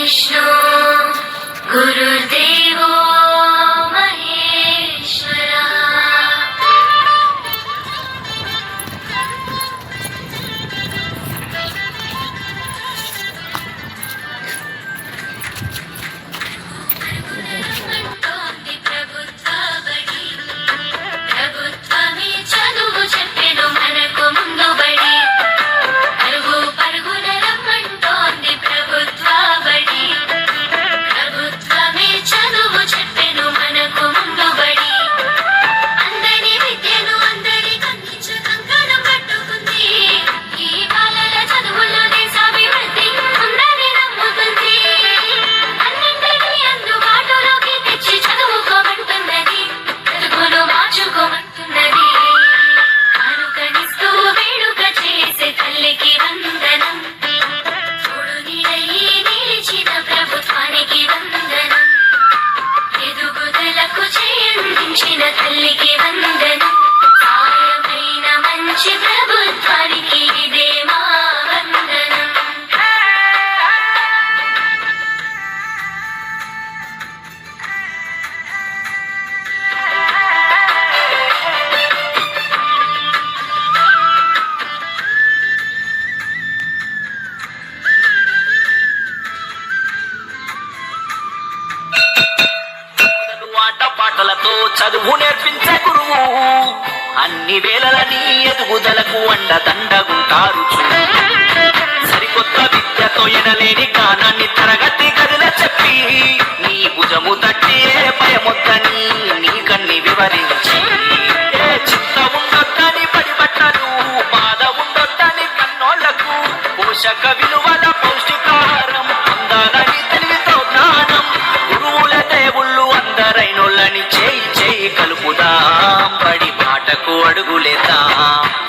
विष्णु गुरुदेवो महेश्वरा। ప్రభుత్వమే చదువు చెప్పెను మనకు ముందు బడి, పరుగు పరుగున రమ్మంటోంది ప్రభుత్వ బడి. ప్రభుత్వమే చదువు చెప్పెను మనకు ముందు బడి, అందరి విద్యను అందరికి అందించ కంకణం పట్టుకుంది. ఈ బాలల చదువుల్లో దేశాభివృద్ధి ఉందని నమ్ముతుంది. అన్నింటినీ అందుబాటులోకి తెచ్చి చదువుకోమంటున్నది, చదువును మార్చుకోమంటున్నది. అనుకరిస్తూ వేడుక చేసే తల్లికి వందనం, తోడు నీడయి నిలిచిన ప్రభుత్వానికి వందనం. ఎదుగుదలకు చేయందించిన తల్లికి వందనం. సాయమైన మంచి ప్రభుత్వానికి ఇదే మా వందనం. ఆటపాటలతో చదువు నేర్పించే గురువు, అన్ని వేళలని ఎదుగుదలకు అండదండగుంటారు చూడు. సరికొత్త విద్యతో ఎనలేని జ్ఞానాన్ని తరగతి గదిల చెప్పి, నీ భుజము తట్టి ఏ భయమొద్దని నీకన్ని వివరించి, ఏ చింత ఉండొద్దని పడిబట్టలు, బాధ ఉండొద్దని కన్నోళ్లకు, పోషక విలువల పౌష్టికాహారం పొందాలని తెలివితో జ్ఞానం. గురువుల దేవుళ్ళు అందరైనోళ్ళని చేయి చేయి కలుపుదాం, బడి బాటకు అడుగులేద్దాం.